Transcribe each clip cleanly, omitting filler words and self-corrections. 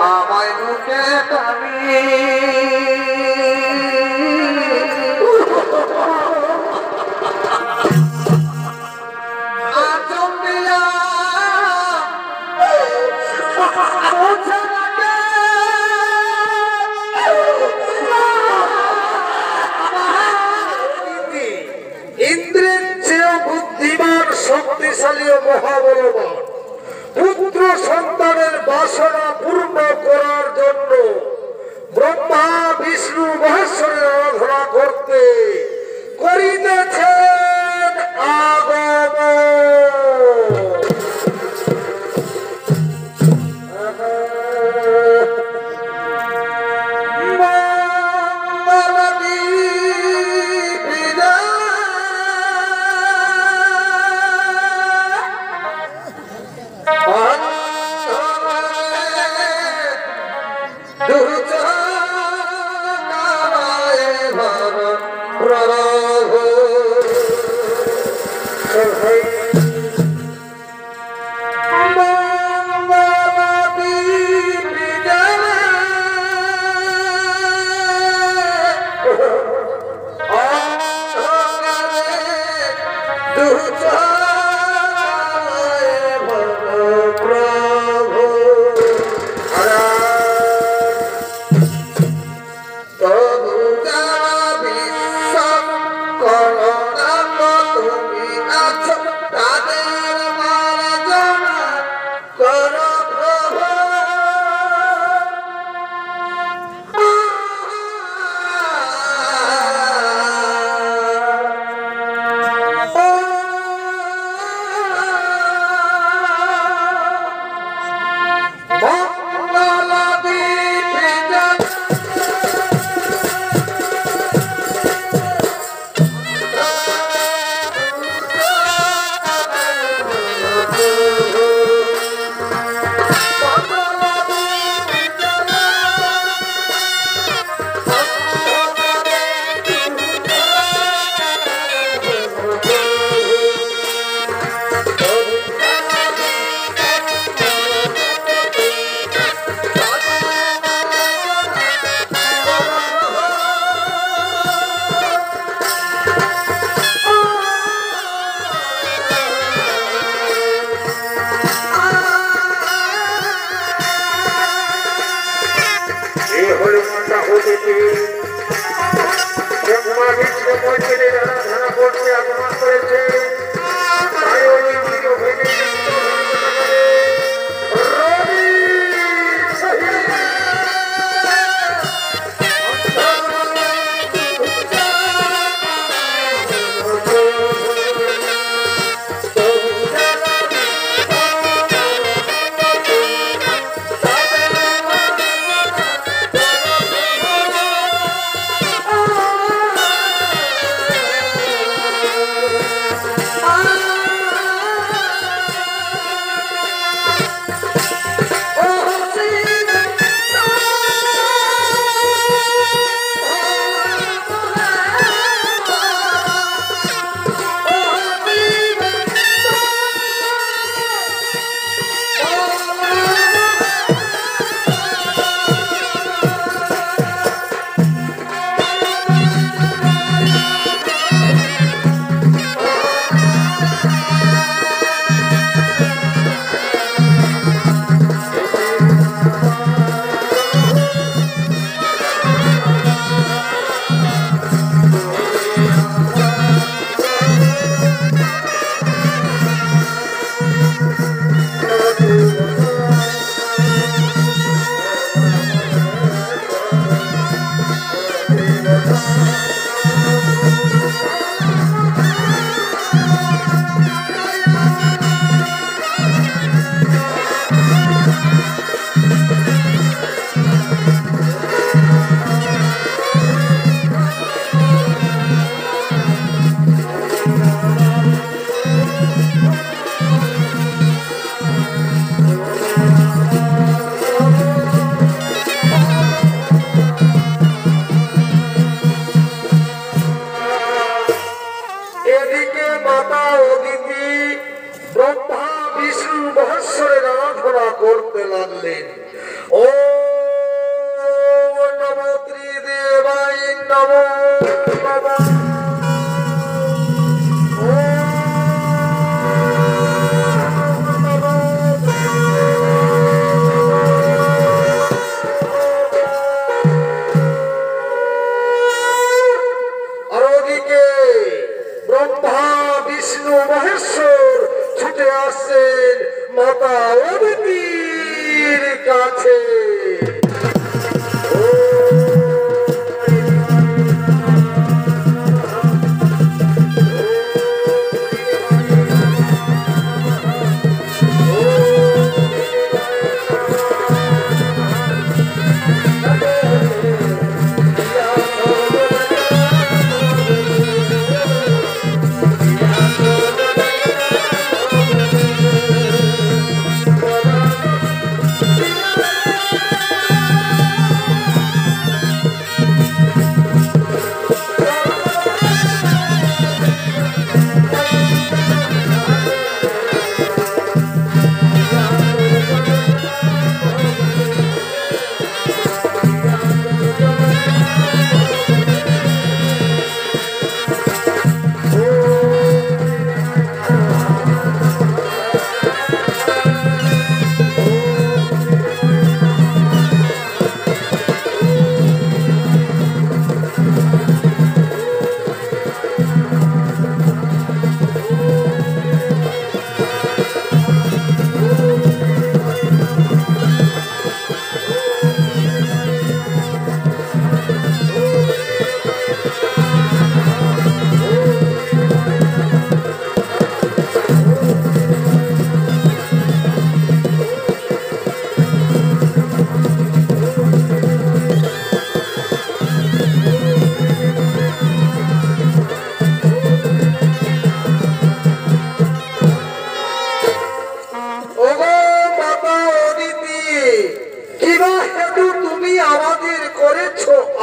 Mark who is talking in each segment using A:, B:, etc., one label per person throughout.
A: আমায় বুকে টানি ইন্দ্রের চেয়ে বুদ্ধিমান শক্তিশালী ও মহাবলবান পুত্র সন্তানের বাসনা পূর্ণ করার জন্য ব্রহ্মা বিষ্ণু মহেশ্বরের আরাধনা করতে করিতেছেন আগমন। আছে।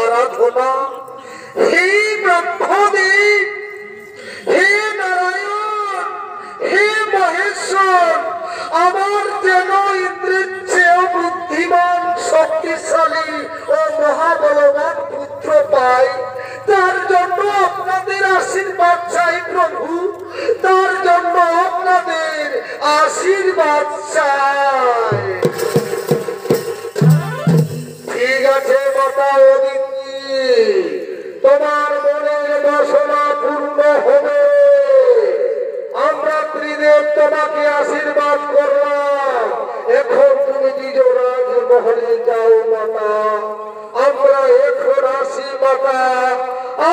A: আরাধনা হে ব্রহ্মদেব, হে নারায়ণ, হে মহেশ্বর, আমার যেন ইন্দ্রের চেয়েও বুদ্ধিমান, শক্তিশালী ও মহাবলবান পুত্র পাই, তার জন্য আপনাদের আশীর্বাদ চাই প্রভু, তার জন্য আপনাদের আশীর্বাদ চাই। ঠিক আছে মাতা অদিতি, তোমার মনের বাসনা পূর্ণ হবে। আমরা ত্রিদেব তোমাকে আশীর্বাদ করলাম, এখন তুমি নিজ রাজমহলে যাও মাতা। আমরা এখন আসি মাতা,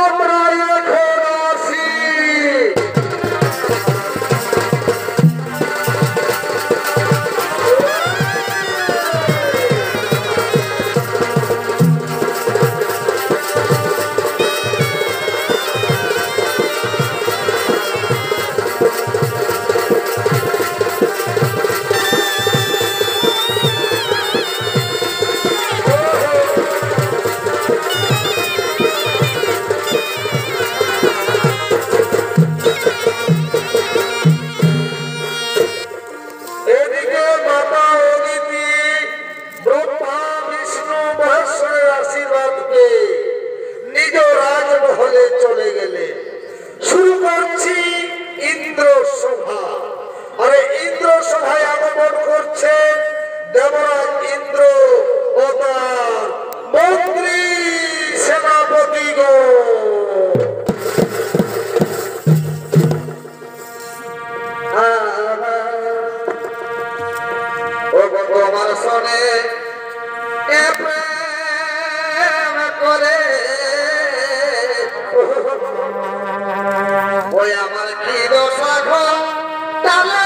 A: আমরা এখন আসি। চলে গেলে শুরু করছি ইন্দ্র সভা। আরে ইন্দ্র সভায় আগমন করছেন দেবরাজ ইন্দ্র ও তার মন্ত্রী সেনাপতিগণ। ও ভগবান শোনে করে ওই আমার কি দশা ঘটালে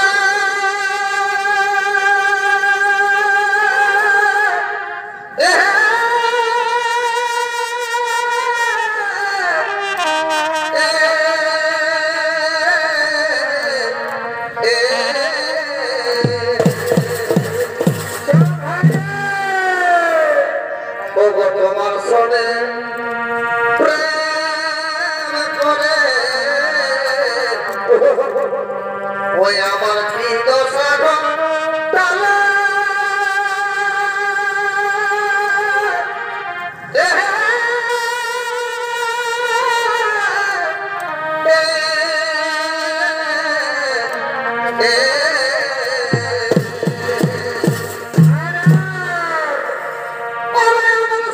A: তোমার শোনে ওই আমার কি দশা ঘটালে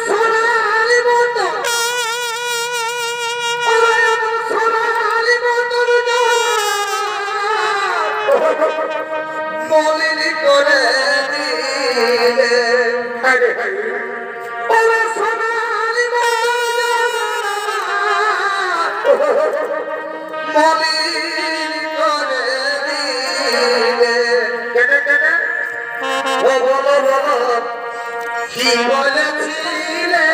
A: সোনালি মতো ওরে সোনালি মলিন করে দিলে ও বলো বলো কি বলেছিলে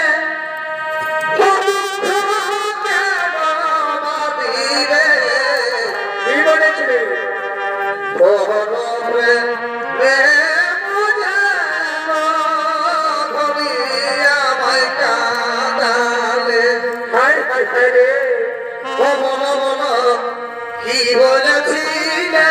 A: কি বলেছিলে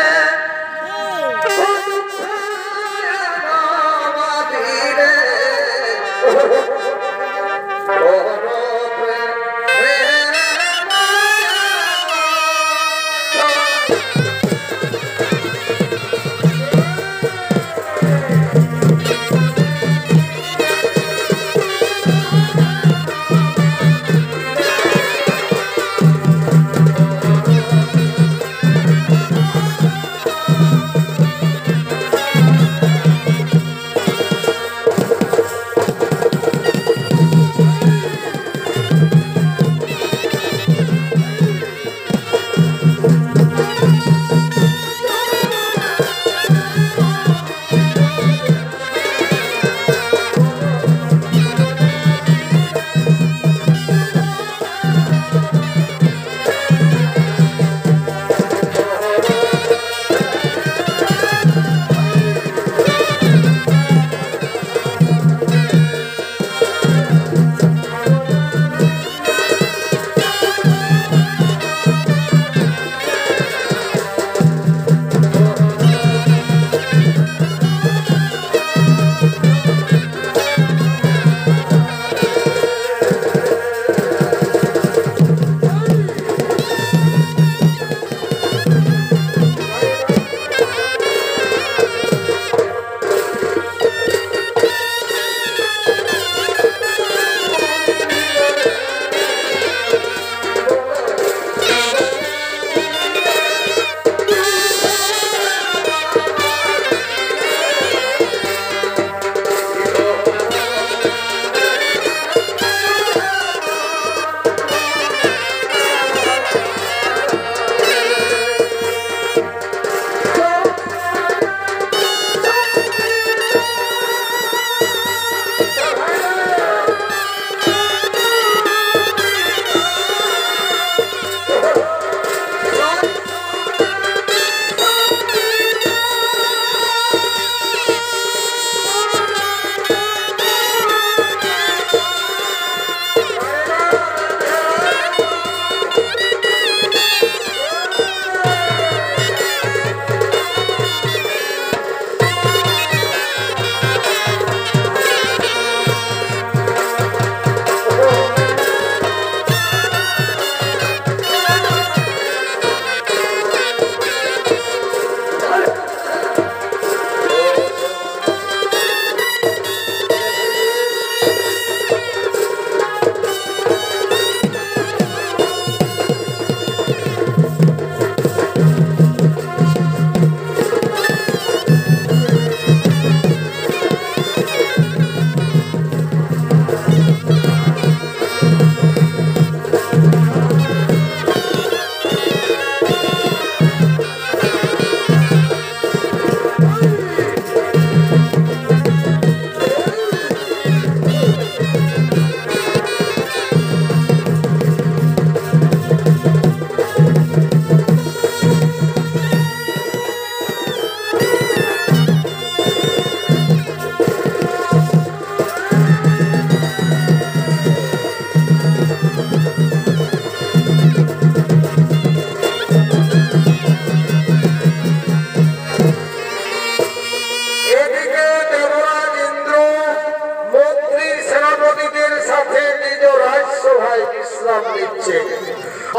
A: বিশ্রাম নিচ্ছে।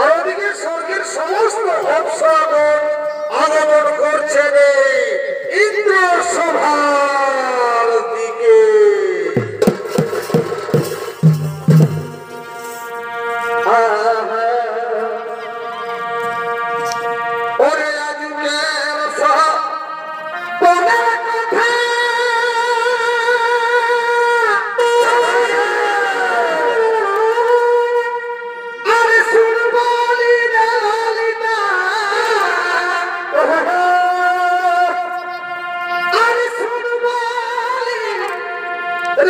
A: আর ওদিকে স্বর্গের সমস্ত অপ্সরাগণ আগমন করছেন ইন্দ্র সভার দিকে।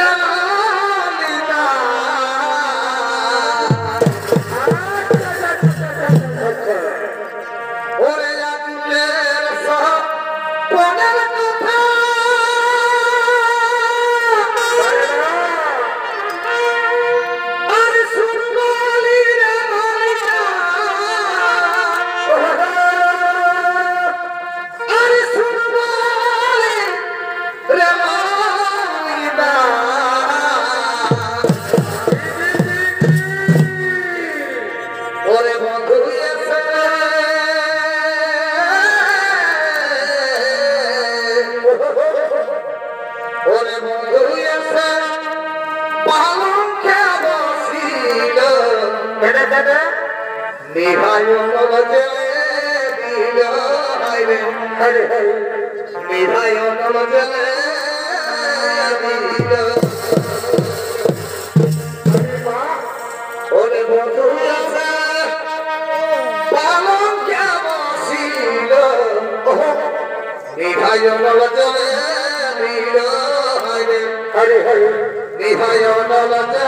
A: রানীনা ওরে আজকের সব পনের কথা আর শুনবলি রে মালিকা আর শুনবলি রে মালিকা ওরে বন্ধু এসে ওরে বন্ধু এসে পালঙ্কে বসিল নিহায় নবজে দিল হাইরে নিহায় নবজে দিল ওরে বন্ধু এসে পালঙ্কে বসিল নিহায় নবজে দিল হাইরে নিহায় নবজে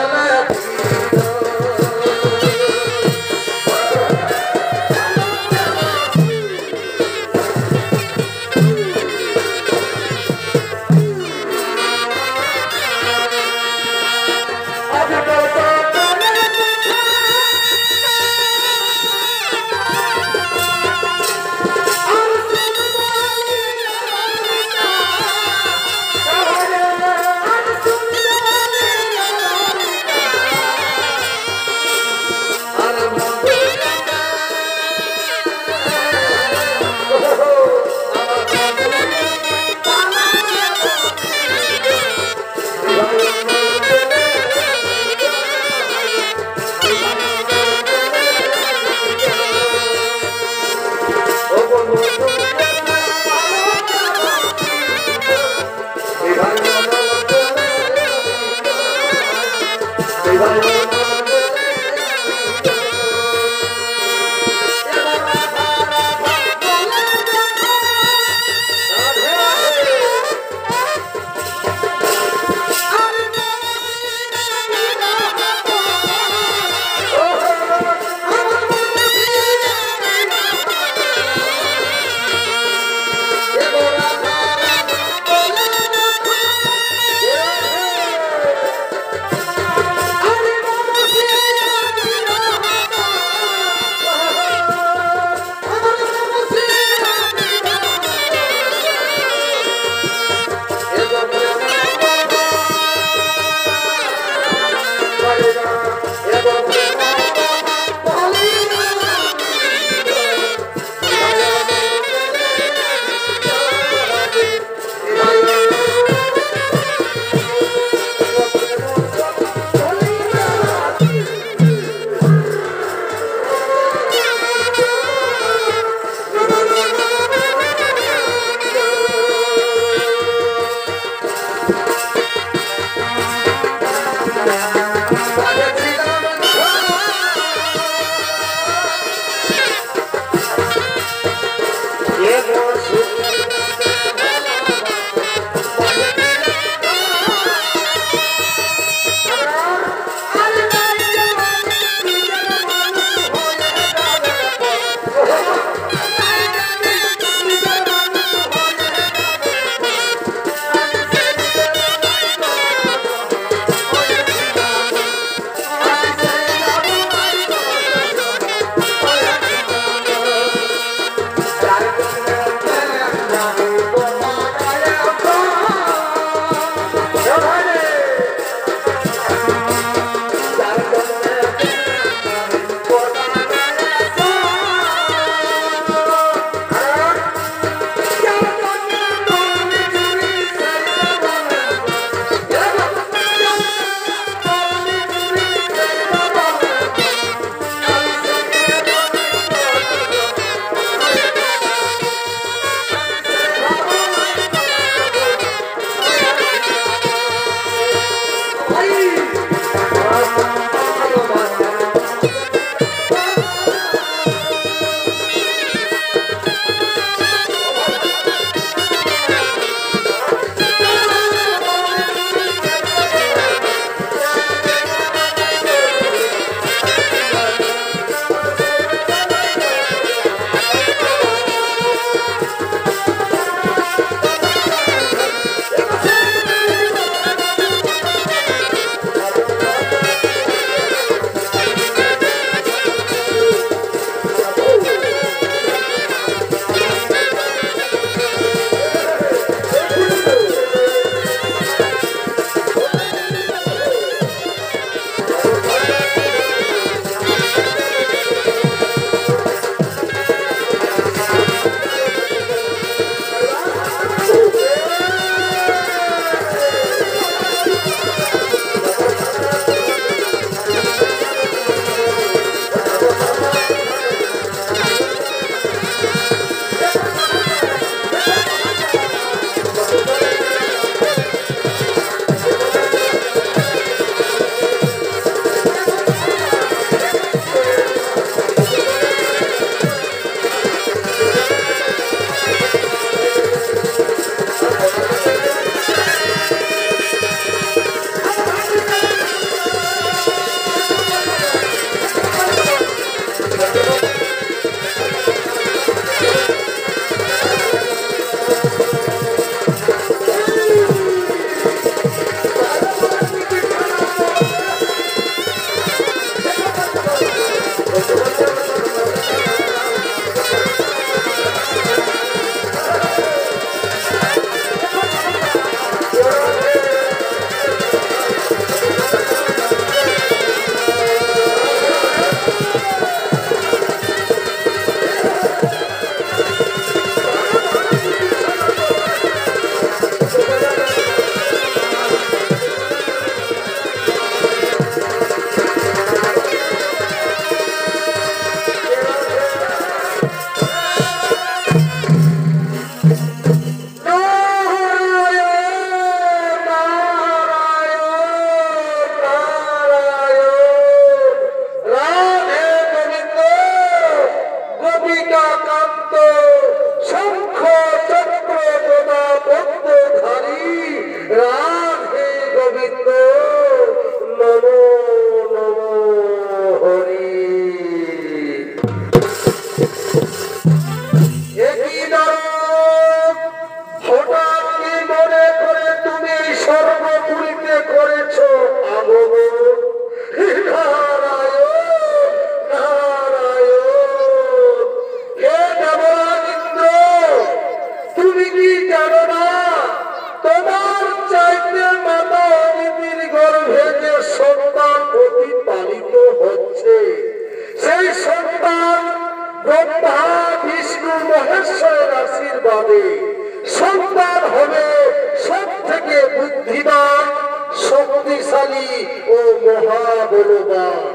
A: শক্তিশালী ও মহাবলবান।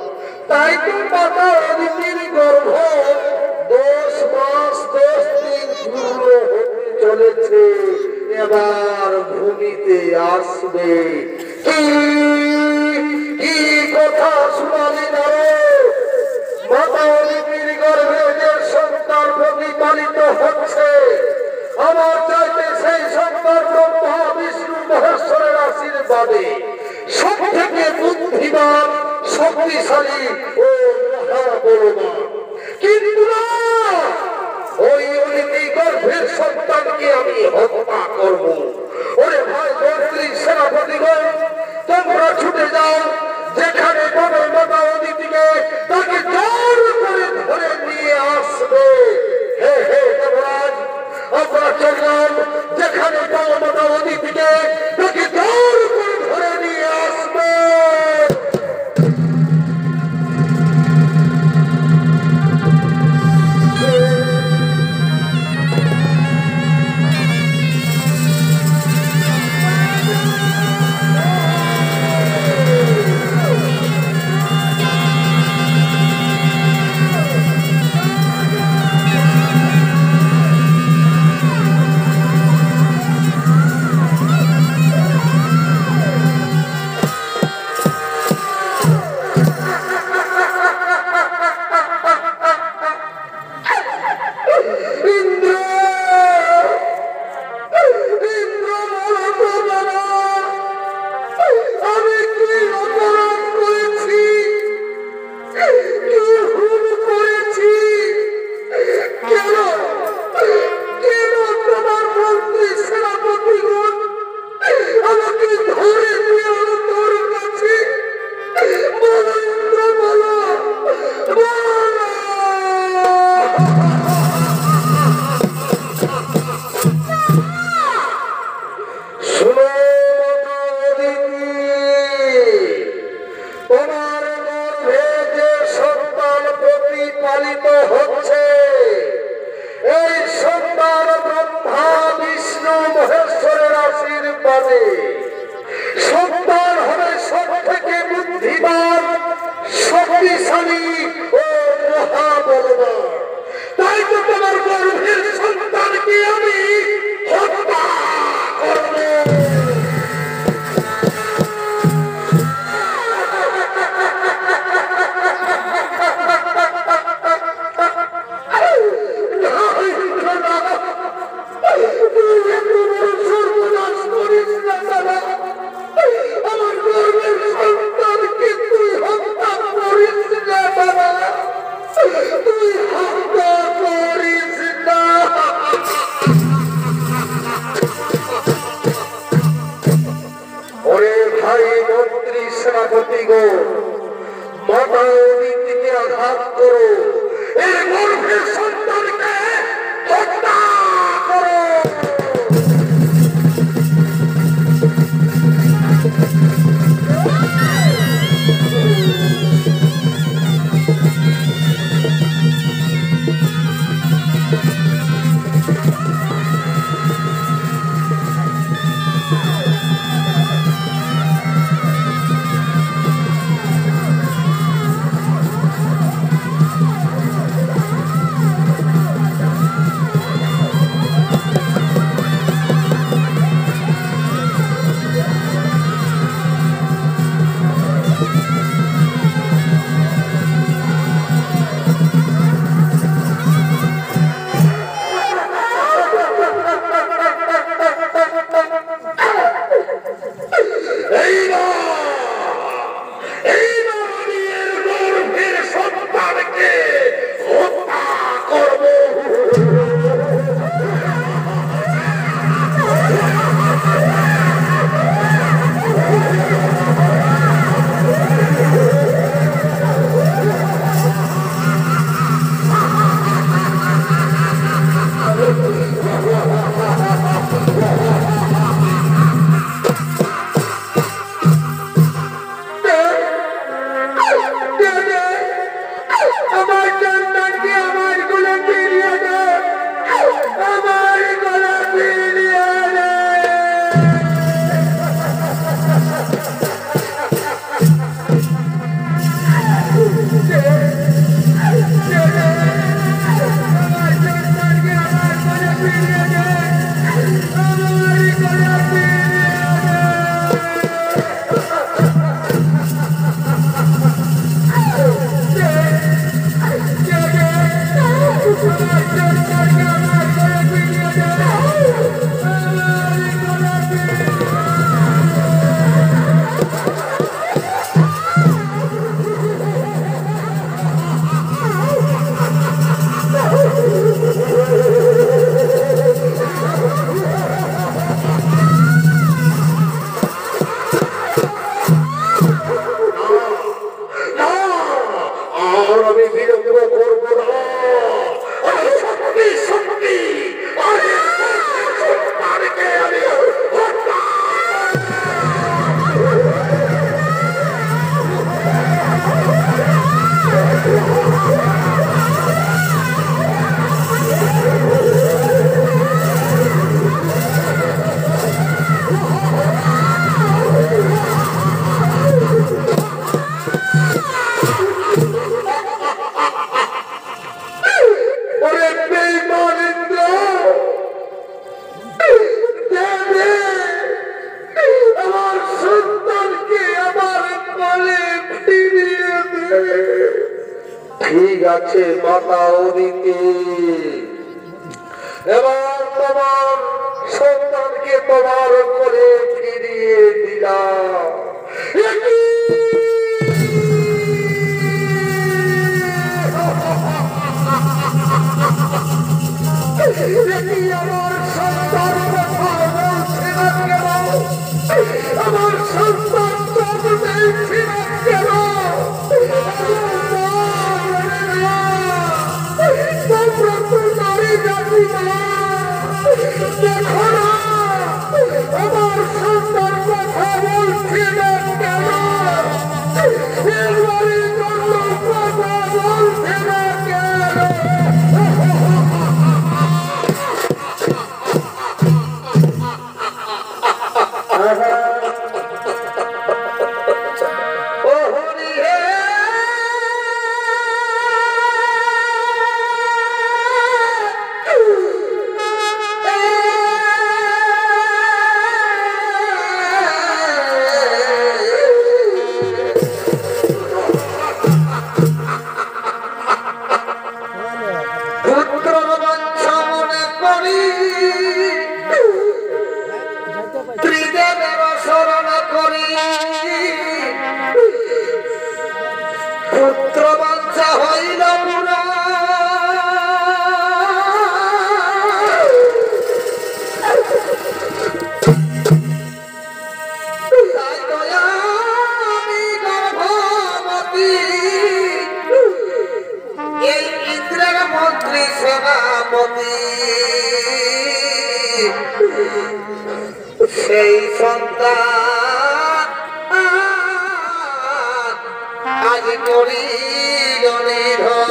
A: তাই তো মাতা অদিতির গর্ভ 10 মাস 10 দিন পূর্ণ হতে চলেছে, এবার ভূমিতে আসবে। কি কথা শুনালি নারদ? মাতা অদিতির গর্ভে যে সন্তান প্রতিপালিত হচ্ছে, আমার চাইতে সেই সন্তান ব্রহ্মা বিষ্ণু মহেশ্বরের আশীর্বাদে সব থেকে বুদ্ধিমান, শক্তিশালী ও মহাবলবান। কিন্তু না, ওই অদিতি গর্ভের সন্তানকে আমি হত্যা করব। ওরে ভাই মন্ত্রী, সেনাপতিগণ, তোমরা ছুটে যাও, যেখানে পাবে মাতা অদিতিকে তাকে জোর করে ধরে নিয়ে আসবে। হে হে দেবরাজ, আমরা চললাম, যেখানে পাবো মাতা অদিতিকে তাকে জোর করে ধরে নিয়ে আসবে। গেছে বাতাউরিতে। এবার তোমার সন্তানকে তোমার করে ফিরিয়ে দিলাম। আমার সন্তান কথা বলছে না কেন? আমার সন্তান বলছে না কেন? দেখো না আমার সন্তান কথা বলছে না কেন? এবারে জন্য কথা বলছে না কেন? পুত্র বাঞ্ছা হইল পুরা আমি গর্ভবতী এই ইন্দ্রের মন্ত্রী সেনাপতি সেই সন্তান আজ করিল নিধন।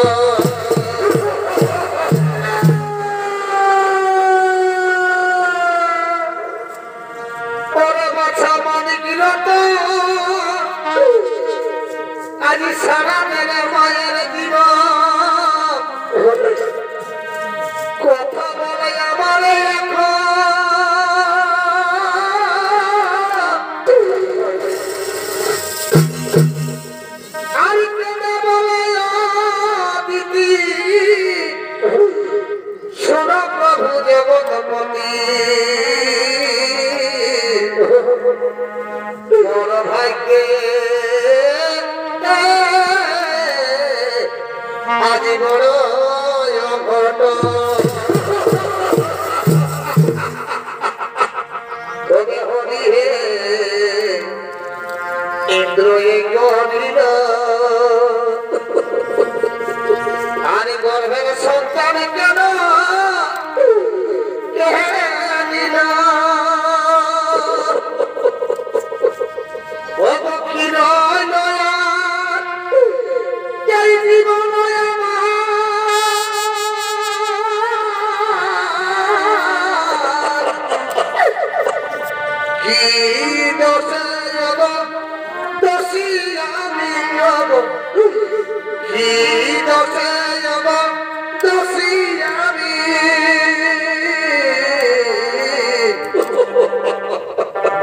A: পরে বাছা মানিকিল তো আজ সারা মেরে মায়ের জীব কথা বলে আমার এখন প্রভু জগৎপতি বড় ভাগ্যে আজ বড় ঘট তবে হরি হে ইন্দ্র গরিল আর গর্ভের সন্তান কেন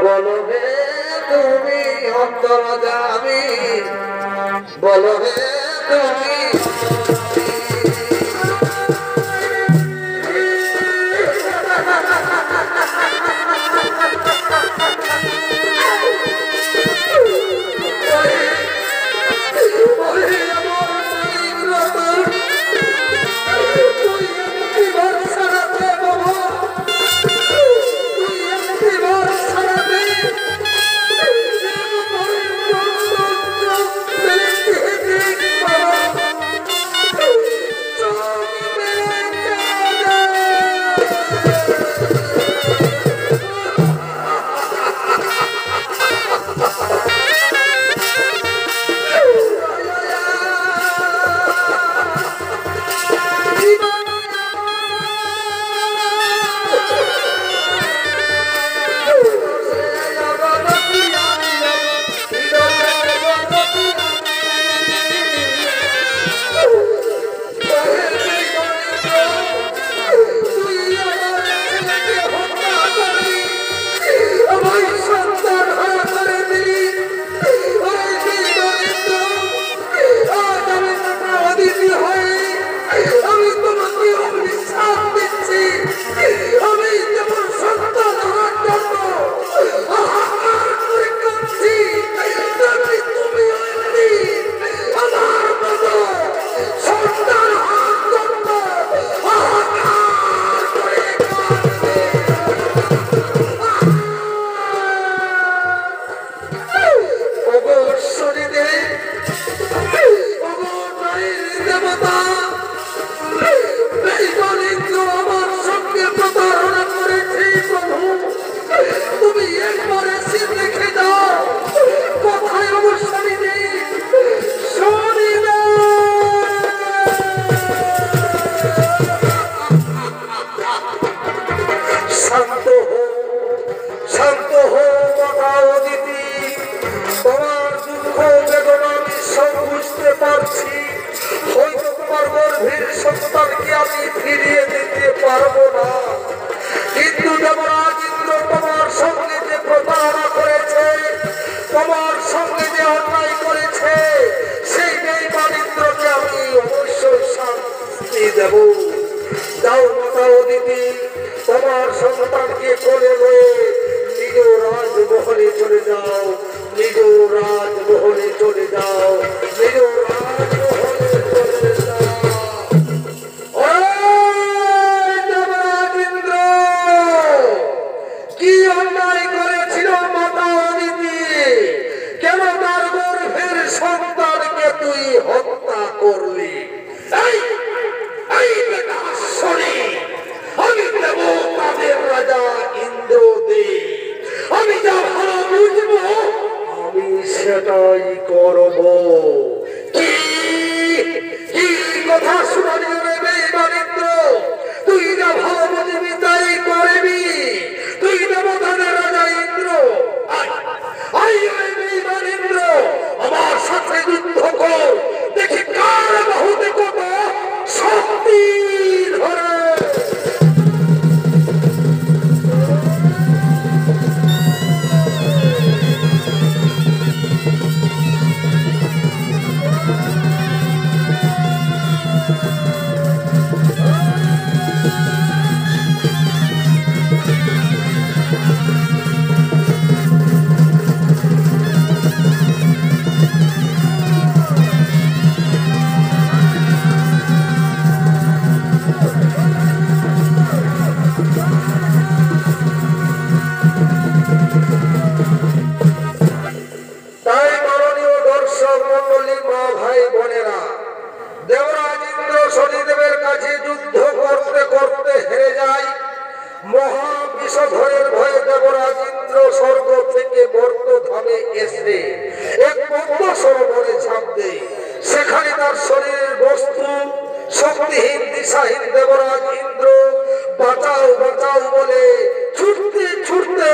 A: বলো হে তুমি অন্তর যাবি বলো হে তুমি আমি ফিরিয়ে দিতে পারবো না, কিন্তু দেবরাজ ইন্দ্র তোমার সঙ্গে যে প্রতারণা করেছে, তোমার সঙ্গে যে অন্যায় করেছে, সেই বেঈমান ইন্দ্রকে আমি অবশ্যই শাস্তি দেব। যাও মাতা অদিতি, তোমার সন্তানকে কোলে নিয়ে নিজ রাজমহলে চলে যাও, নিজ রাজমহলে চলে যাও, নিজ রাজমহলে চলে যাও। দেবরাজ ইন্দ্র কি অন্যায় করেছিল মাতা অদিতি? কেন তার গর্ভের সন্তানকে তুই হত্যা করলি? আমি দেব তাদের রাজা ইন্দ্রদেব, আমি যা ভালো বুঝবো আমি সেটাই করব। কি কি কথা শুনানি নেবে ইন্দ্র? তুই যা ভালো বুঝবি তাই করবি। তুই দেবতাদের রাজা ইন্দ্র, ইন্দ্র আমার সাথে যুদ্ধ কর, দেখি কার বাহুতে কত শক্তি ধরে। দেবরাজ ইন্দ্র শনিদেবের কাছে যুদ্ধ করতে করতে হেরে যায়। মহা বিষধরের ভয়ে দেবরাজ ইন্দ্র স্বর্গ থেকে মর্ত্যধামে এসে এক পদ্ম সরোবরে ঝাঁপ দেয়। সেখানে তার শরীরের বস্তু শক্তিহীন দিশাহীন দেবরাজ ইন্দ্র বাঁচাও বাঁচাও বলে ছুটতে ছুটতে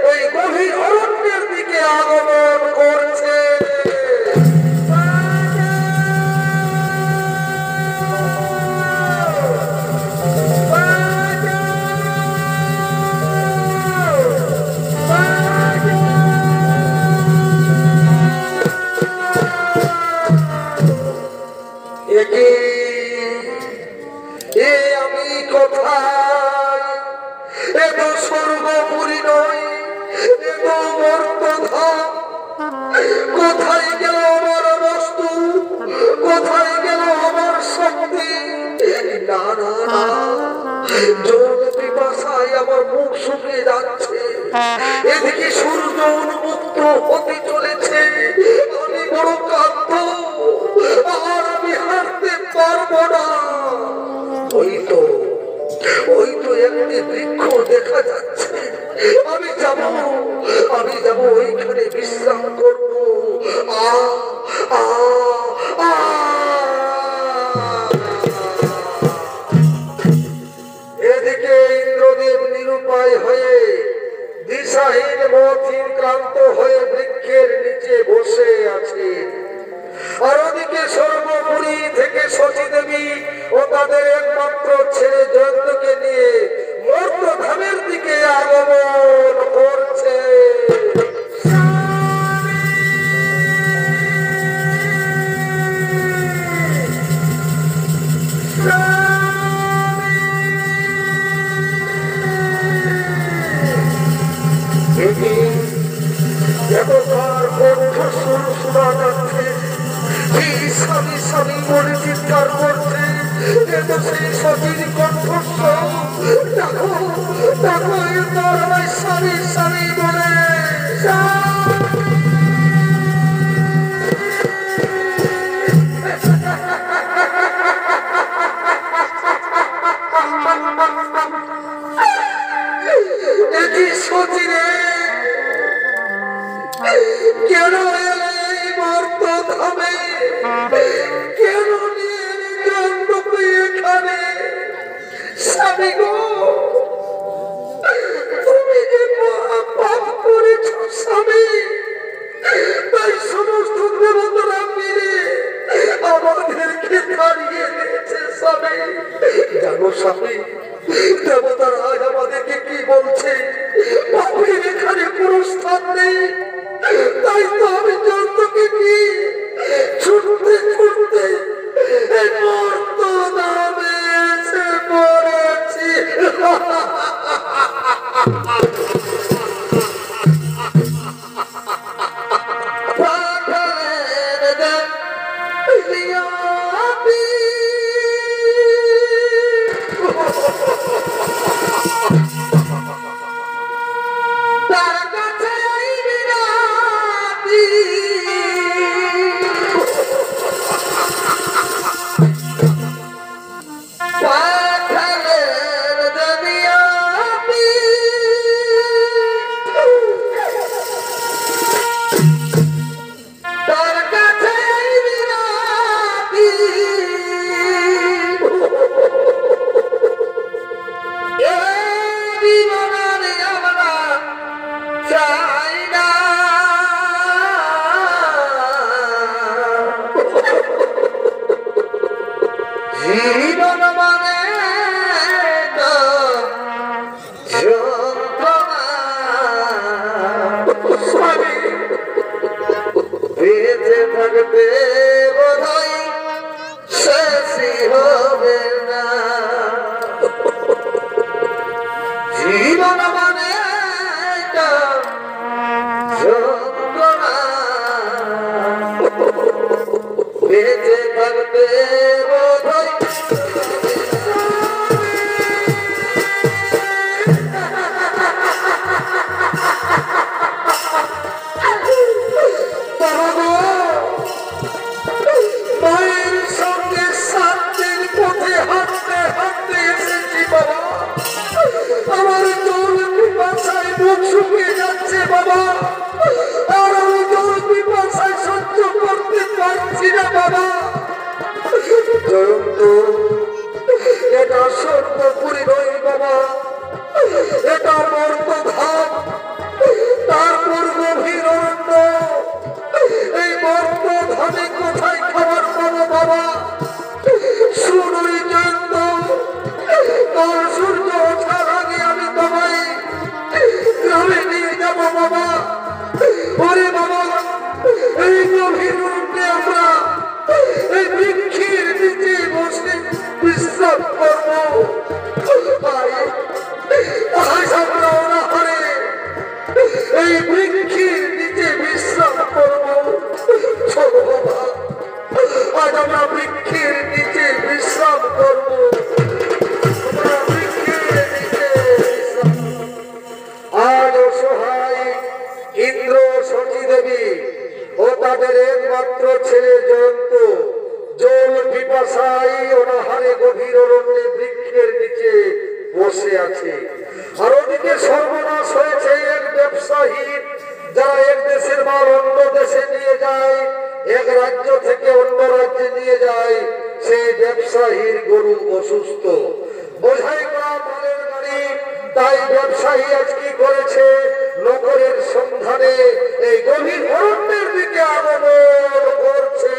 A: ওই গভীর অরণ্যের দিকে আগমন করছে। আমি কোথায়? এ তো স্বর্গপুরী নয়, এ তো মর্ত্যধাম। কোথায় গেল আমার বস্তু? কোথায় গেল আমার শক্তি? না না না, জল পিপাসায় আমার মুখ শুকিয়ে যাচ্ছে। এদিকে সূর্য উন্মুক্ত হতে চলেছে, আমি বড় ক্লান্ত, আর আমি হাঁটতে পারবো না। ওই তো একটি বৃক্ষ দেখা যাচ্ছে, আমি যাব ওইখানে বিশ্রাম করব। এদিকে ইন্দ্রদেব নিরুপায় হয়ে দিশাহীন মথিন ক্লান্ত হয়ে বৃক্ষের নিচে বসে আছে। আর ওদিকে সর্বপুরী থেকে শচী দেবী ও তাদের একমাত্র ছেলে জয়ন্তকে নিয়ে মর্ত্যধামের দিকে আগমন করছে। এতকার কণ্ঠস্বর শোনা যাচ্ছে, স্বামী স্বামী বলে চিৎকার করছে। এত সেই সতীর কণ্ঠস্বর। দেখো দেখো, এরপর আমায় স্বামী স্বামী বলে। কেন এই মর্ত্যধামে? কেন নিয়ে এখানে? স্বামী গো, তুমি যে পাপ করেছ স্বামী, তাই সমস্ত দেবতারা মিলে আমাদেরকে তাড়িয়ে দিয়েছে স্বামী। স্বামী, দেবতারা আজ আমাদেরকে কি বলছে? পাপীর এখানে কোনো স্থান নেই। তাই তো আমি জন্তুকে নিয়ে ছুটতে ছুটতে এই মর্ত নামে এসে পড়েছি। এটা সর্বপুরী নয় বাবা, এটা মর্ত ধাম, তারপর গভীর অরণ্য। এই মর্ত ধামে কোথায় খাবার পাবো বাবা? শুনুই জয়ন্ত, কাল সূর্য ওঠার আগে আমি তোমায় গ্রামে নিয়ে যাবো বাবা। ওরে বাবা, এই গভীর অরণ্যে আমরা এই বৃক্ষের নিচে বসে বিশ্রাম করবো। আমরা অনাহারে এই বৃক্ষের নিচে বিশ্রাম করবো। চলো বাবা, আজ আমরা বৃক্ষের নিচে বিশ্রাম করবো। আজ অসহায় ইন্দ্র সতী দেবী ও তাদের একমাত্র ছেলে জয়ন্ত জল পিপাসায় অনাহারে গভীর অরণ্যে বৃক্ষের নিচে বসে আছে। আর ওদিকে সর্বনাশ হয়েছে এক ব্যবসায়ীর, যারা এক দেশের মাল অন্য দেশে নিয়ে যায়, এক রাজ্য থেকে অন্য রাজ্যে নিয়ে যায়। সেই ব্যবসায়ীর গরু অসুস্থ, বোঝাই করা মালের গাড়ি। তাই ব্যবসায়ী আজ কি করেছে? নগরের সন্ধানে এই গভীর অরণ্যের দিকে আগমন করছে।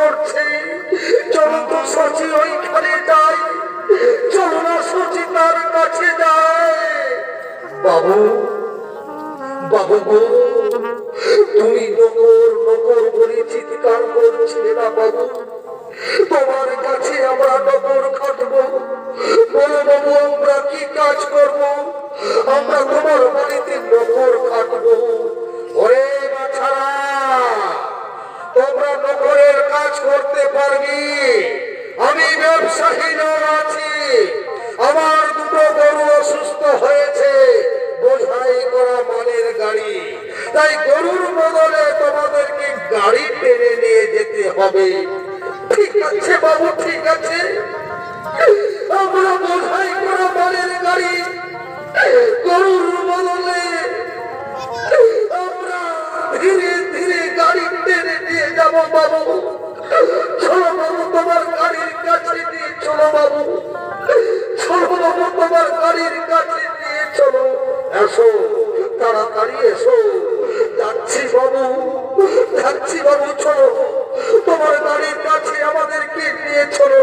A: করছে। চলো তো সচি ওইখানে যাই, চলো না সচি তার কাছে যায়। বাবু, বাবু গো, তুমি নকর নকর বলে চিৎকার করছিলে না বাবু? তোমার কাছে আমরা নকর খাটবো? বলো বাবু, আমরা কি কাজ করব? আমরা তোমার বাড়িতে নকর খাটবো? ওরে বাছারা, তোমরা নকরের কাজ করতে পারবি? আমি ব্যবসায়ী লোক আছি, আমার দুটো গরু অসুস্থ হয়েছে, বোঝাই করা মালের গাড়ি, তাই গরুর বদলে তোমাদেরকে গাড়ি টেনে নিয়ে যেতে হবে। ঠিক আছে বাবু, ঠিক আছে, আমরা বোঝাই করা মালের গাড়ি গরুর বদলে আমরা ধীরে ধীরে গাড়ি টেনে নিয়ে যাব বাবু। চলো বাবু, তোমার গাড়ির কাছে নিয়ে চলো বাবু, চলো বাবু, তোমার গাড়ির কাছে নিয়ে চলো। এসো, তাড়াতাড়ি এসো। যাচ্ছি বাবু, যাচ্ছি বাবু, চলো, তোমার গাড়ির কাছে আমাদেরকে নিয়ে চলো,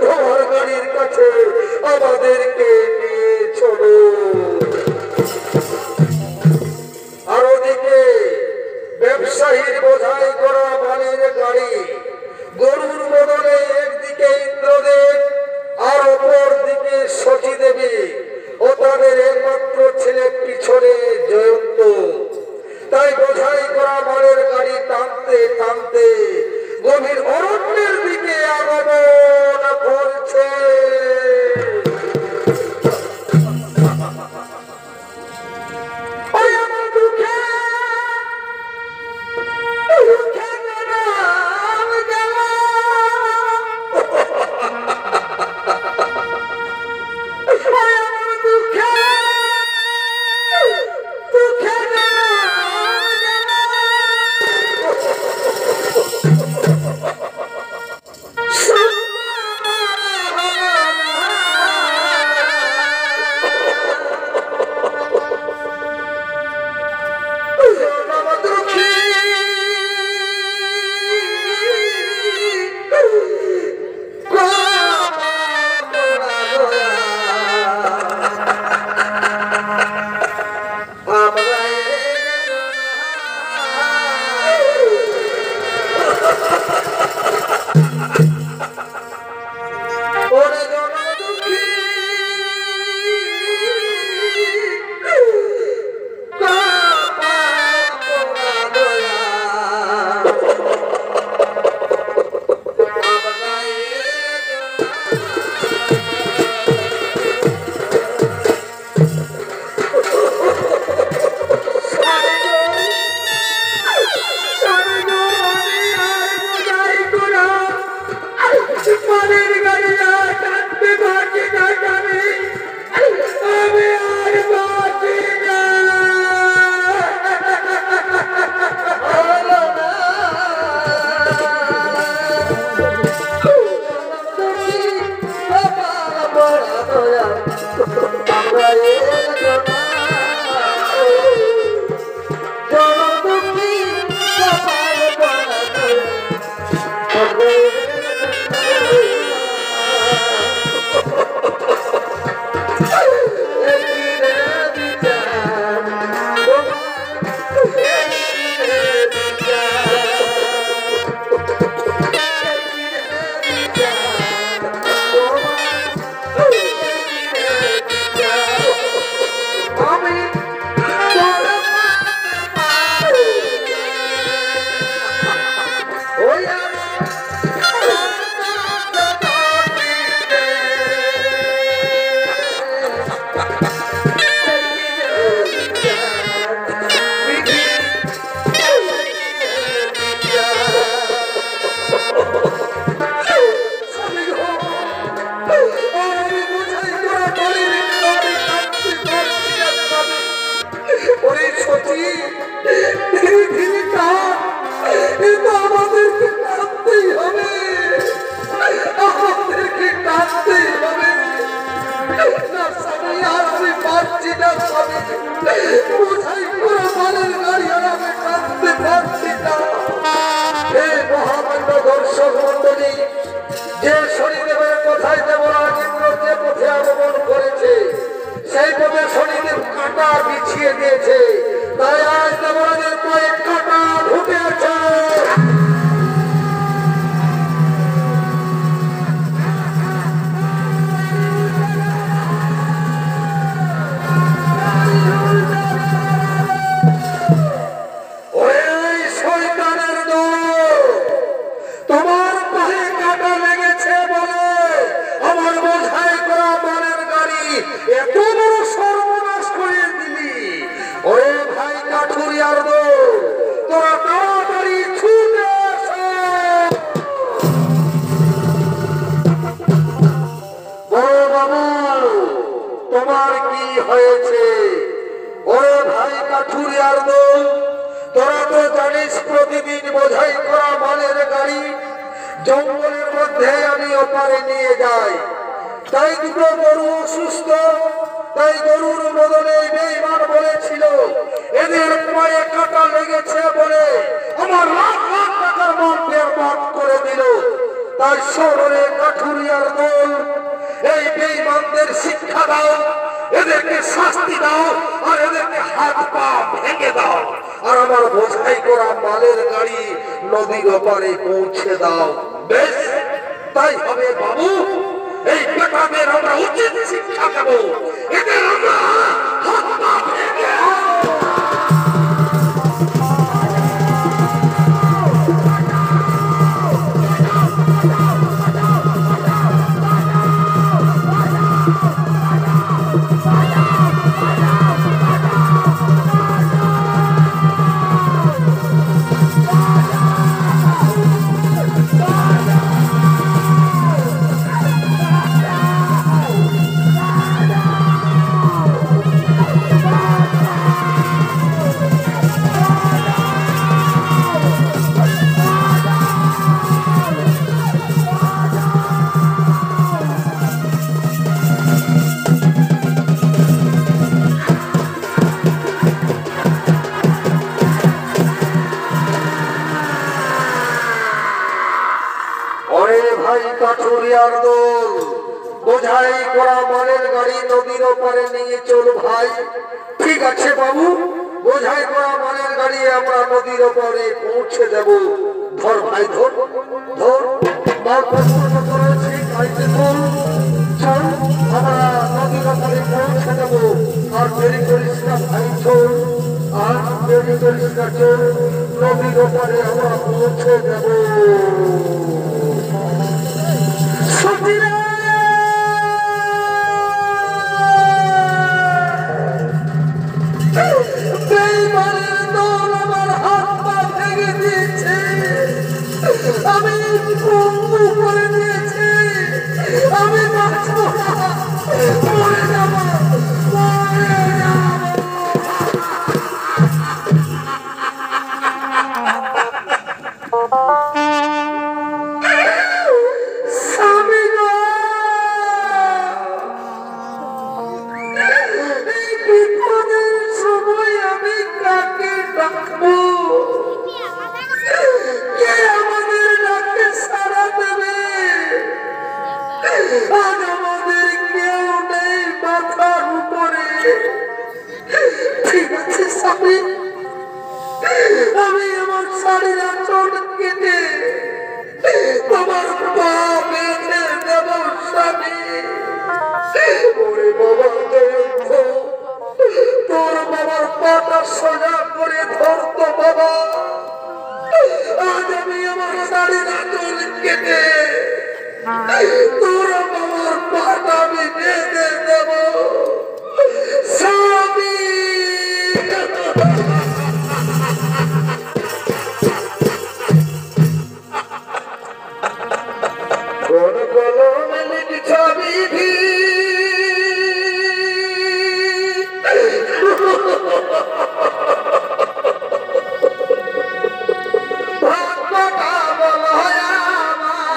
A: তোমার গাড়ির কাছে আমাদেরকে নিয়ে চলো। আর ওদিকে ব্যবসায়ীর বোঝাই করা মালের গাড়ি গরুর বদলে একদিকে ইন্দ্রদেব আর অপর দিকে সচি দেবী ও তাদের একমাত্র ছেলে পিছনে জয়ন্ত। তাই বোঝাই করা মালের গাড়ি টানতে টানতে গভীর অরণ্যের দিকে আগমন করছে। বোঝাই করে মালের গাড়ি আর আমি টানতে পারছি না। হে মহামান্য দর্শক মন্ডলী, যে শনিদেবের কথায় দেবরাজ ইন্দ্র যে পথে আগমন করেছে সেই পথে শনিদেব কাঁটা বিছিয়ে দিয়েছে, তাই আজ দেবরাজের পায়ে কাঁটা ঢুকেছে। তোমার কি হয়েছে? ওরে ভাই কাঠুরিয়ার দল, তোরা তো জানিস প্রতিদিন বোঝাই করা মালের গাড়ি জঙ্গলের মধ্যে আমি ওপারে নিয়ে যাই। তাই দুটো গরু অসুস্থ, তাই গরুর বদলে বেঈমান বলেছিল এদের পায়ে কাঁটা লেগেছে বলে আমার লাখ লাখ টাকার মাল বেরবাদ করে দিল। তাই শহরে কাঠুরিয়ার দল, এই বেঈমানদের শিক্ষা দাও, এদেরকে শাস্তি দাও, আর এদেরকে হাত পা ভেঙে দাও, আর আমার বোঝাই করা মালের গাড়ি নদীর ওপারে পৌঁছে দাও। বেশ, তাই হবে বাবু। এই বেটাদের আমরা উচিত শিক্ষা দেব, এদের আমরা হাত পা ভেঙে কাঠুরিয়ার দল, বোঝাই করা মালের গাড়ি নদীর ওপারে নিয়ে চল ভাই। ঠিক আছে বাবু, বোঝাই করা মালের গাড়ি আমরা নদীর ওপারে পৌঁছে দেব। ধর ভাই, ধর ধর, মাল পছন্দ করেছি গাড়িতে চল, চল আমরা নদীর ওপারে পৌঁছে দেব। আর দেরি করিস না ভাই, চল, আর দেরি করিস না, চল, নদীর ওপারে আমরা পৌঁছে দেব। আমি বন্ধু করে দিয়েছি, আমি বাঁচব না, মরে যাব, মরে যাব। স্বামী গো, এই বিপদের সময় আমি কাকে ডাকবো? আজ আমাদের কেউ নেই মাথার উপরে। ঠিক আছে স্বামী, আমি আমার শাড়ির আঁচল কেটে তোমার পা বেঁধে দেব স্বামী। ওরে বাবা জয়ন্ত, তোর বাবার পাটা সোজা করে ধরতো বাবা। আজ আমি আমার শাড়ির আঁচল কেটে তোর বাবার পাটা আমি বেঁধে দেব স্বামী। কোন কলমে লিখছ বিধি, ভাগ্যটা বল আমার।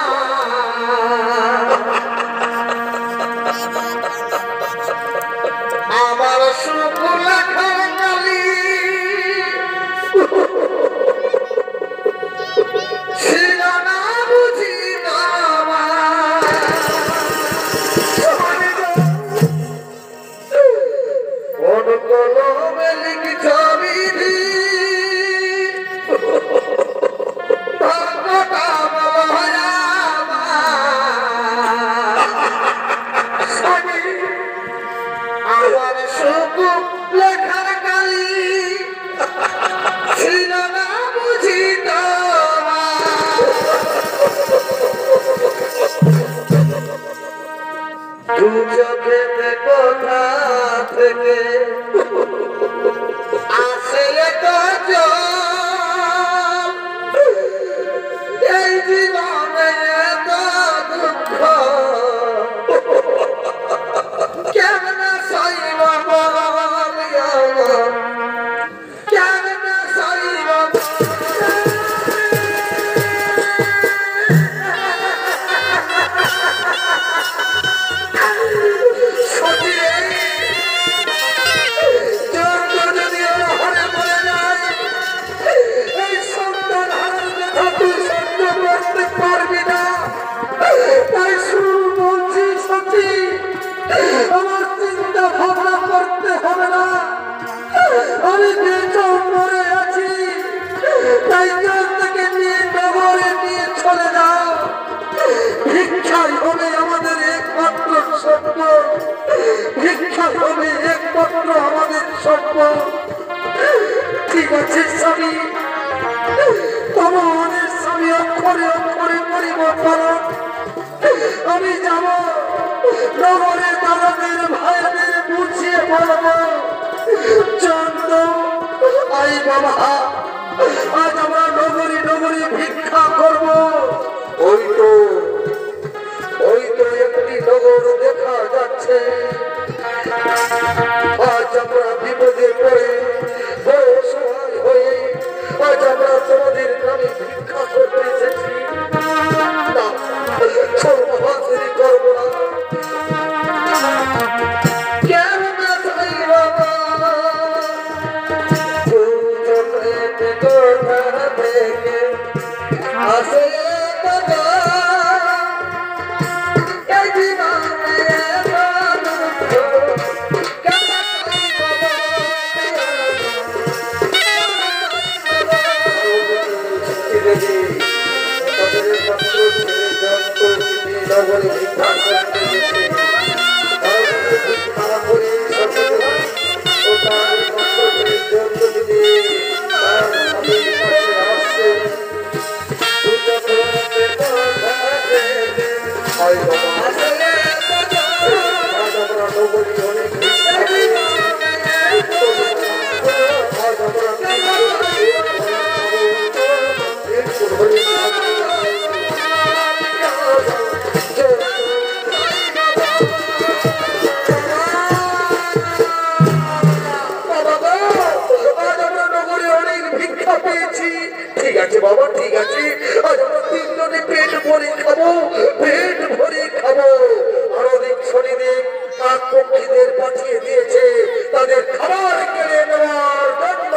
A: দু চোখেতে কোথা থেকে আসে তো জল, এই জীবনে তো দুঃখ কেমনে সইব কেমনে সইব। আমার চিন্তা ভাবনা করতে হবে না, আমি বেচন মরে আছি, তাই থেকে নিয়ে নগরে নিয়ে চলে যাও। ভিক্ষাই হবে আমাদের একমাত্র স্বপ্ন, ভিক্ষাই হবে একমাত্র আমাদের স্বপ্ন। ঠিক আছে স্বামী, তোমাদের স্বামী অক্ষরে অক্ষরে পরিবর্তন। আমি যাব নগরে দাদাদের ভাইদের বুঝিয়ে বলবো, চন্দ্র আই বাবা, আজ আমরা নগরী নগরী ভিক্ষা করব। ওই তো একটি নগর দেখা যাচ্ছে। আজ আমরা বিপদে পড়ে বড় অসহায় হয়ে আজ আমরা তোমাদের গ্রামে ভিক্ষা করতে এসেছি। না, সর্বহাসিনী করব না। ঠিক আছে বাবা, ঠিক আছে, আজ আমরা তিনজনে পেট ভরে খাবো, পেট ভরে খাবো। আরো দিক শনিদেব কাক পক্ষীদের পাঠিয়ে দিয়েছে তাদের খাবার কেড়ে নেওয়ার জন্য।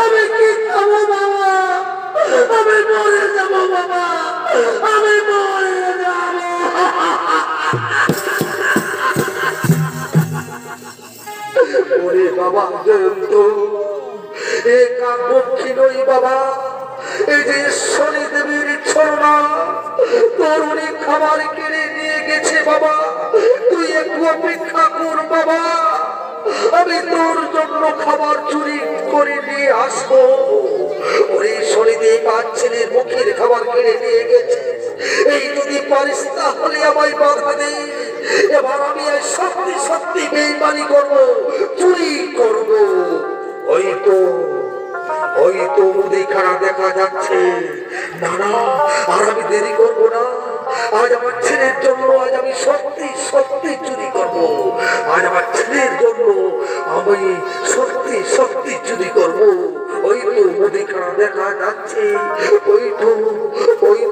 A: আমি কি খাবো বাবা, আমি মরে যাবো বাবা, আমি মরে যাবো। ওরে বাবা জয়ন্ত, এ কাকপক্ষী নই বাবা, এই যে শনি দেবীর ছলনা, তরুণী খাবার কিনে নিয়ে গেছে বাবা, তুই একটু অপেক্ষা কর বাবা, আমি তোর জন্য খাবার চুরি করে নিয়ে আসবো। ওরে শনিদেব আজ ছেলের মুখের খাবার কিনে নিয়ে গেছে, এই যদি পারিস তাহলে আমায় বাধা দে। এবার আমি সত্যি সত্যি বেইমানি করবো, চুরি করবো। ওই তো মুদিখানা দেখা যাচ্ছে, না না আর আমি দেরি করবো না। আজ আমার ছেলের জন্য আজ আমি সত্যি সত্যি চুরি করব। আজ আমার ছেলের জন্য আমি সত্যি সত্যি চুরি করব। ওই তো মুদিখানা দেখা যাচ্ছে, ওই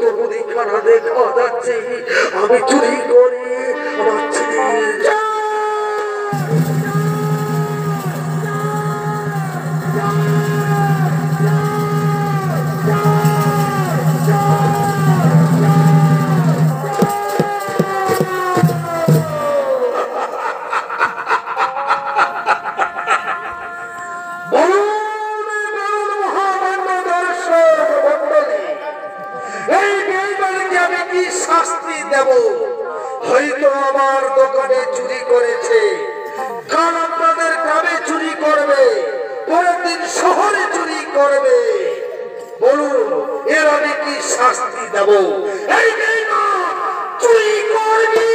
A: তো মুদিখানা দেখা যাচ্ছে। আমি চুরি করে আমার ছেলের শাস্তি দেব। হয়তো আমার দোকানে চুরি করেছে, কাল আপনাদের গ্রামে চুরি করবে, পরের দিন শহরে চুরি করবে। বলুন এর আমি কি শাস্তি দেব? এই চুরি করবি,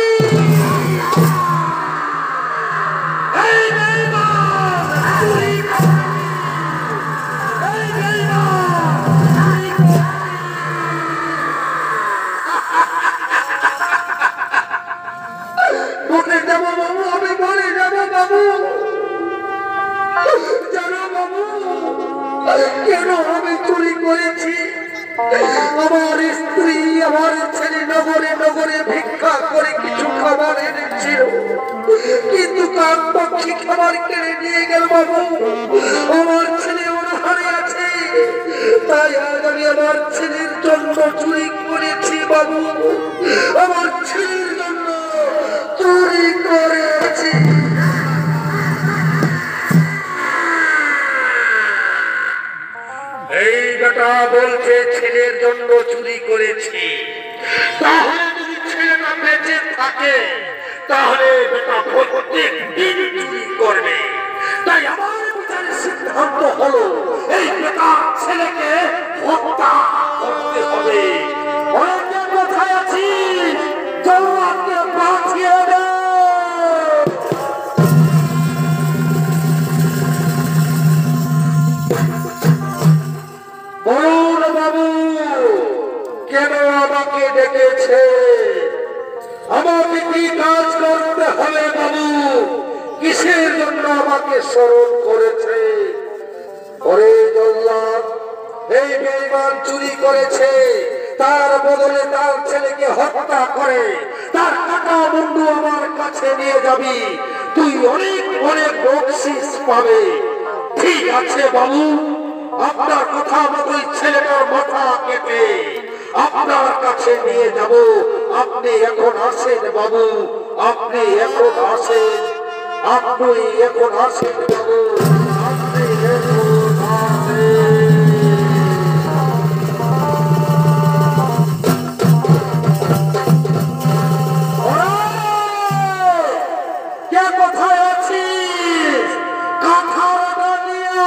A: কেন আমি চুরি করেছি? আমার স্ত্রী আমার ছেলে নগরে নগরে ভিক্ষা করে কিছু খাবার এনেছিল, কিন্তু কাক পক্ষী খাবার কেড়ে নিয়ে গেল বাবু। আমার ছেলে অনাহারে আছে, তাই আজ আমি আমার ছেলের জন্য চুরি করেছি বাবু। আমার ছেলের জন্য চুরি করেছি। এই বেটা বলছে ছেলের জন্য চুরি করেছি, তাহলে যদি ছেলেটা বেঁচে থাকে তাহলে বেটা প্রত্যেক দিন চুরি করবে। তাই আমার বিচারের সিদ্ধান্ত হলো এই বেটা ছেলেকে হত্যা করতে হবে। অনেকে কোথায় আছি জল্লাদকে বাঁচিয়ে দে। বলুন বাবু কেন আমাকে ডেকেছে? আমাকে কি কাজ করতে হবে বাবু? কিসের জন্য আমাকে স্মরণ করেছে? ওরে জল্লাদ, এই বেঈমান চুরি করেছে, তার বদলে তার ছেলেকে হত্যা করে তার কাটা মুন্ডু আমার কাছে নিয়ে যাবি, তুই অনেক অনেক বকশিশ পাবে। ঠিক আছে বাবু, আপনার কথা মতোই ছেলেটার মাথা কেটে আপনার কাছে নিয়ে যাব। আপনি এখন আসেন বাবু, আপনি এখন আসেন, আপনি এখন আসেন বাবু, আপনি এখন আসেন। কে কোথায় আছিস? কাঁঠালটা নিয়ে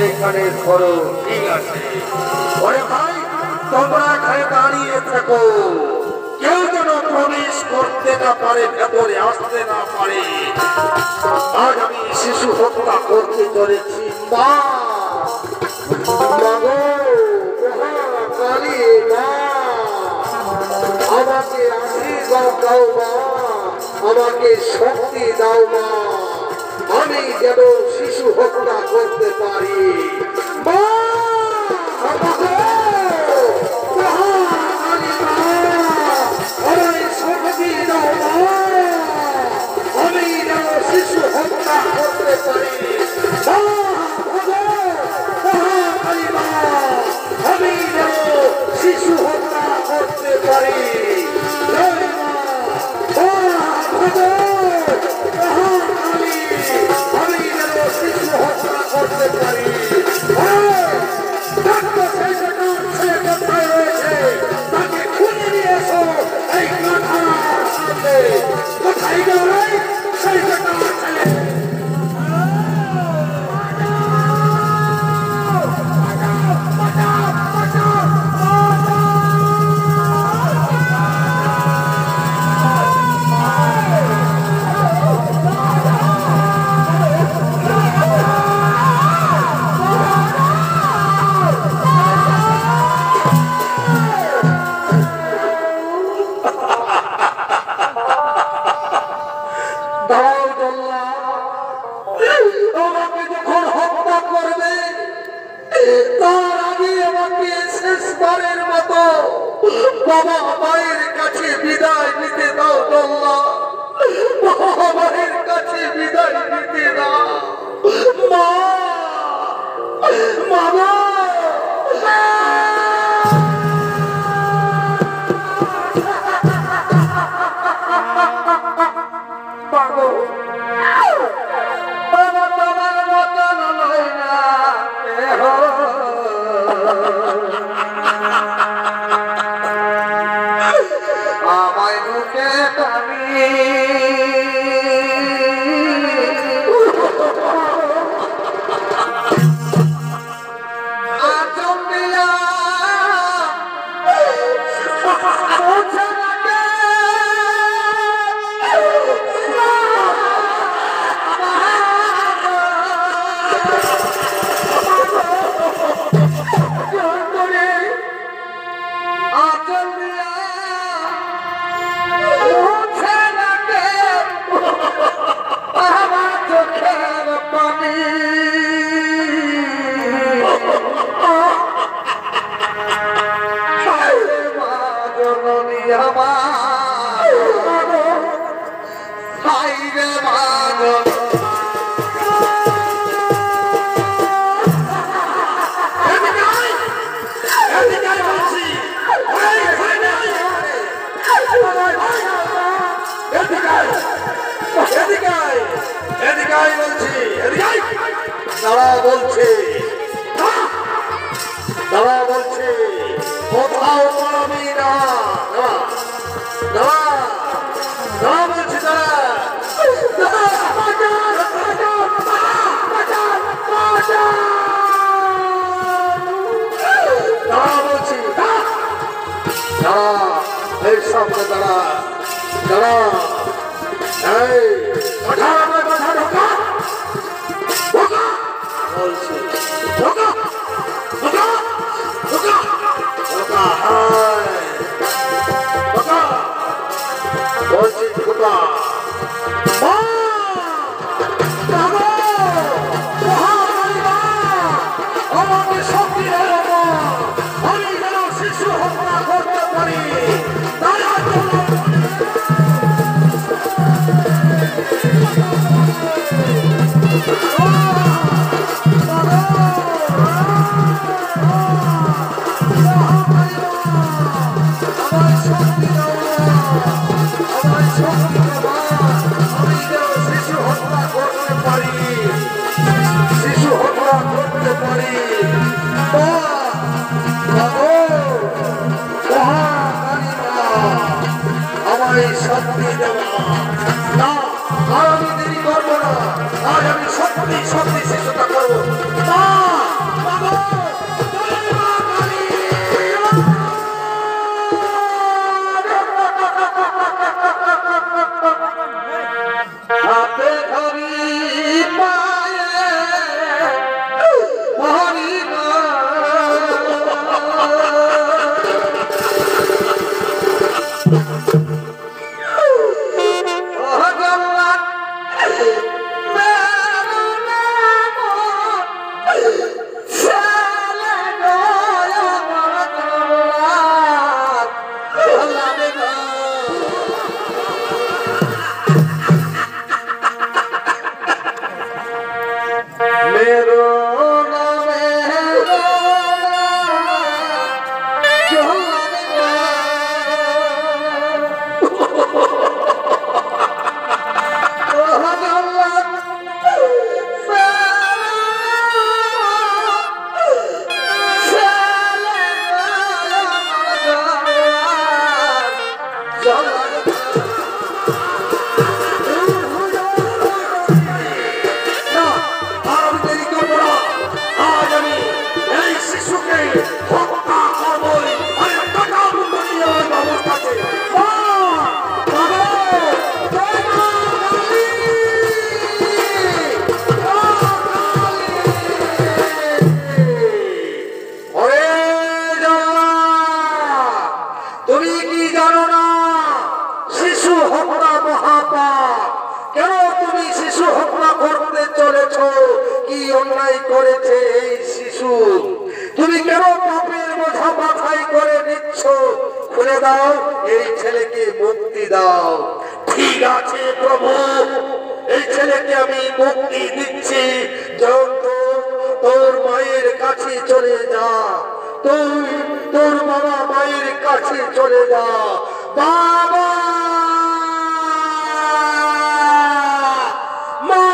A: এইখানে ধরো। ঠিক আছে ওরে ভাই, তোমরা এখানে দাঁড়িয়ে থাকো, কেউ যেন প্রবেশ করতে না পারে, ভেতরে আসতে না পারে। আজ আমি শিশু হত্যা করতে চলেছি। মা কালী মা, আমাকে আশীর্বাদ দাও মা, আমাকে শক্তি দাও মা, আমি যেন শিশু হত্যা করতে পারি। মা শক্তি দাও মা, আমি যেন শিশু হত্যা করতে পারি। আমি যেন শিশু হত্যা করতে পারি। আমি যেন শিশু হত্যা করতে পারি। শেষবারের মতো বাবা মায়ের কাছে বিদায় নিতে দাও আল্লাহ, বাবা মায়ের কাছে বিদায় নিতে দাও। মা, মামা, আমায় বুকে টানি আজমিয়া মুছে লাগে দাদা বলছে কোথাও পাবি না, দাদা বলছে বলছি দাঁড়া, এই সামনে দাঁড়া, দাঁড়া, এই কথা ঢোকা বলছি, ঢোকা ঢোকা ঢোকা ঢোকা ঢোকা বলছি, ঢোকা। আমাকে শক্তি আমি যেন শিশু হত্যা করতে পারি, শক্তি দেওয়া না, আর আমি দেরি করবো না, আজ আমি সত্যি সত্যি শিশুটা করবো না। হাতে ধরি পায়ে হরি দাও, এই ছেলেকে মুক্তি দাও। ঠিক আছে প্রভু, এই ছেলেকে আমি মুক্তি দিচ্ছি। জয়ন্ত, তোর মায়ের কাছে চলে যা, তুই তোর বাবা মায়ের কাছে চলে যা। বাবা মা,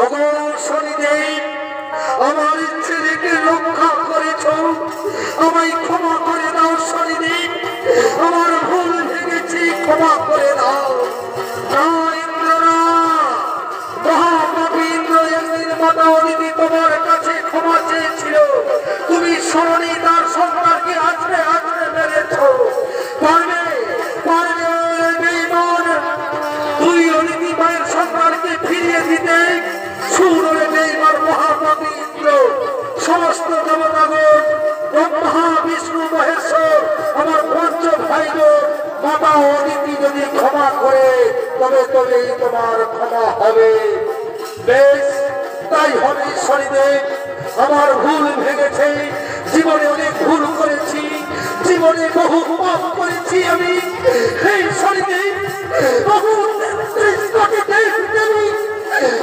A: ওগো শনিদেব, আমার ছেলেকে রক্ষা করেছ, আমায় ক্ষমা করে দাও শনিদেব, আমার ভুল ভেঙেছি, ক্ষমা করে দাও। না ইন্দ্র না, মহাপাপী ইন্দ্র একদিন মাতা অদিতি তোমার কাছে ক্ষমা চেয়েছিল, তুমি শরণী তার সন্তানকে আছড়ে আছড়ে মেরেছ। পারবে পারবে বেঈমান তুই অদিতি মায়ের সন্তানকে ফিরিয়ে দিতে? সুরে বেঈমান মহাপাপী ইন্দ্র, সমস্ত দেবতাগণ, ব্রহ্মা বিষ্ণু মহেশ্বর, আমার পঞ্চ ভাইগণ, মাতা অদিতি যদি ক্ষমা করে তবে তবেই তোমার ক্ষমা হবে। বেশ, তাই হবে শনিদেব, আমার ভুল ভেঙেছে, জীবনে অনেক ভুল করেছি, জীবনে বহু পাপ করেছি আমি। এই শনিদেব, বহু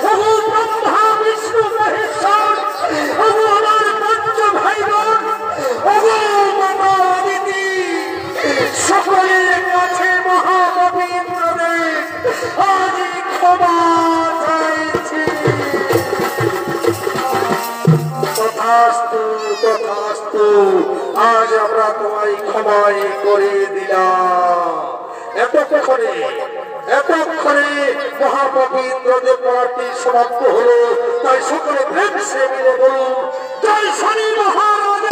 A: বহু ব্রহ্মা বিষ্ণু মহেশ্বর, বহু আমার পঞ্চ ভাইগণ, বহু মাতা অদিতি, সকলের কাছে মহাকবি ইন্দ্রদেব আজ ক্ষমা চাইছি। তথাস্তু তথাস্তু, আজ আমরা তোমায় ক্ষমাই করে দিলাম। এতক্ষণে মহাকবি ইন্দ্রদেব পড়াটি সমাপ্ত হলো। তাই সকলে প্রেম সে মিলে বলুন, জয় শনি মহারাজ।